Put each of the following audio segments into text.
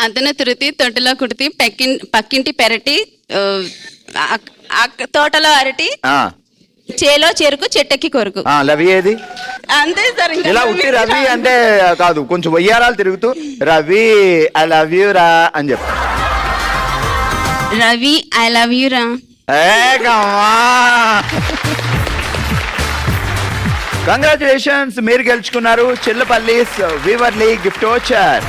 అతను తిరుతి తొట్టిలో కుడితి పక్కింటి పెరటి తోటలో అరటి చేలో చెరుకు చెట్టెక్కి కొరుకు. లవి ఏది? అంతే సార్. ఇలా ఉట్టి రవి అంటే కాదు, కొంచెం వయ్యారాలు తిరుగుతూ రవి ఐ లవ్ యూ రా అని చెప్పు. రవి ఐ లవ్ యూ రా. కంగ్రాచులేషన్స్, మీరు గెలుచుకున్నారు Chillapalli Weaverly gift voucher.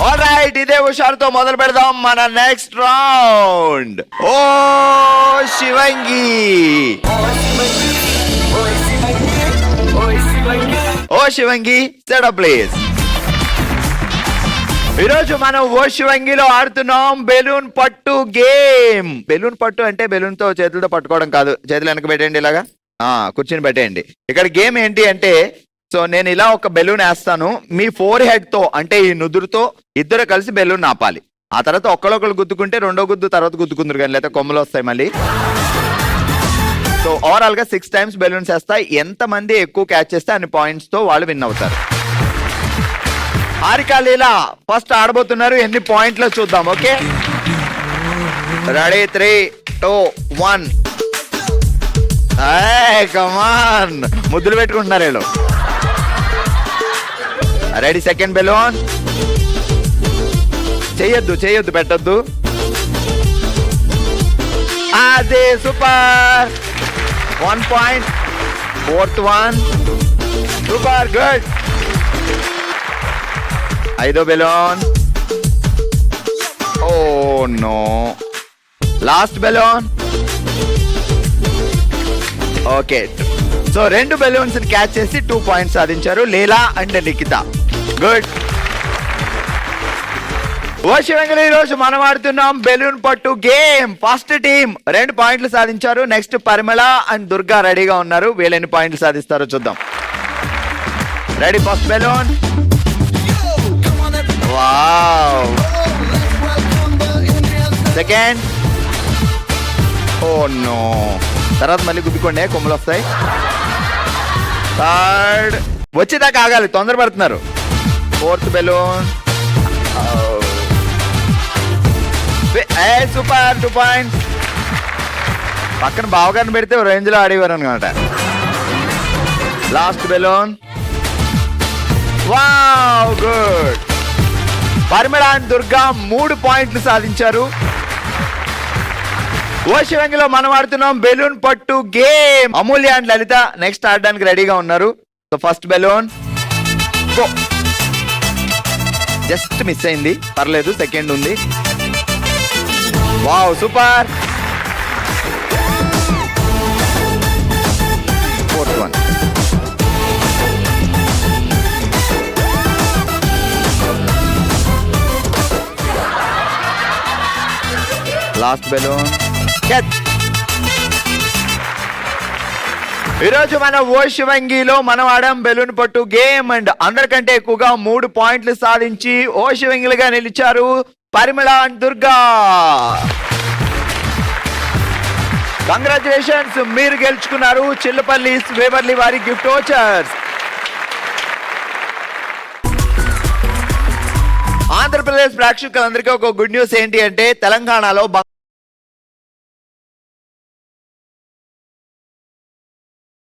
Alright, ఇదే హుషారుతో మొదలు పెడదాం మన నెక్స్ట్ రౌండ్. ఓ శివంగి, ఓ శివంగి సెట్ అప్ ప్లీజ్. ఈరోజు మనం ఓ శివంగిలో ఆడుతున్నాం బెలూన్ పట్టు గేమ్. బెలూన్ పట్టు అంటే బెలూన్ తో చేతులతో పట్టుకోవడం కాదు. చేతులు వెనక పెట్టేయండి, ఇలాగా కూర్చొని పెట్టేయండి. ఇక్కడ గేమ్ ఏంటి అంటే, సో నేను ఇలా ఒక బెలూన్ వేస్తాను, మీ ఫోర్ హెడ్ తో అంటే ఈ నుదురుతో ఇద్దరు కలిసి బెలూన్ ఆపాలి. ఆ తర్వాత ఒక్కరొకరు గుద్దుకుంటే రెండో గుద్దు తర్వాత గుద్దుకుందరు కానీ, లేకపోతే కొమ్మలు వస్తాయి మళ్ళీ. సో ఓవరాల్ గా 6 times బెలూన్స్ వేస్తాయి. ఎంత మంది ఎక్కువ క్యాచ్ చేస్తే అన్ని పాయింట్స్ తో వాళ్ళు విన్ అవుతారు. హారిక లీలా ఫస్ట్ ఆడబోతున్నారు. ఎన్ని పాయింట్లు చూద్దాం. Okay, ready 3, 2, 1. కమాన్, ముద్దులు పెట్టుకుంటున్నారు వీళ్ళు. Ready, second balloon. చెయ్యొద్దు పెట్టద్దు. అదే super, 1 point. Fourth one, super good. ఐదో balloon. Oh no, last balloon. Okay, so 2 balloons catch చేసి 2 points సాధించారు లీలా అండ్ నిఖిత. గుడ్. ఓ శివంగిలో ఈ రోజు మనం ఆడుతున్నాం బెలూన్ పట్టు గేమ్. ఫస్ట్ టీమ్ 2 పాయింట్లు సాధించారు. నెక్స్ట్ పరిమళ అండ్ దుర్గా రెడీగా ఉన్నారు. వీళ్ళు ఎన్ని పాయింట్లు సాధిస్తారో చూద్దాం. Ready, first balloon. Wow. Second. Oh no, తర్వాత మళ్ళీ గుద్దుకోండి, కొమ్మలు వస్తాయి. థర్డ్, వచ్చేదాకా ఆగాలి, తొందరపడుతున్నారు. Fourth balloon. Super, 2 points. పక్కన బావగారిని పెడితే రేంజ్ లో ఆడేవారు అనమాట. Last balloon. Wow, good. Parimala and Durga 3 పాయింట్లు సాధించారు. ఓ శివంగిలో మనం ఆడుతున్నాం బెలూన్ పట్టు game. Amulya and Lalitha next ఆడడానికి రెడీగా ఉన్నారు. So first balloon. Just miss అయింది, పర్లేదు, సెకండ్ ఉంది. Wow, super. Fourth one. Last balloon. ఈరోజు మన ఓ శివంగిలో మనం ఆడాం బెలూన్ పట్టు గేమ్. అండ్ అందరికంటే ఎక్కువగా 3 పాయింట్లు సాధించి ఓ శివంగిలుగా నిలిచారు పరిమళ అండ్ దుర్గా. కంగ్రాచులేషన్స్, మీరు గెలుచుకున్నారు చిల్లపల్లి వేవర్లీ వారి గిఫ్ట్ వోచర్స్. ఆంధ్రప్రదేశ్ ప్రేక్షకులందరికీ ఒక గుడ్ న్యూస్ ఏంటి అంటే, తెలంగాణలో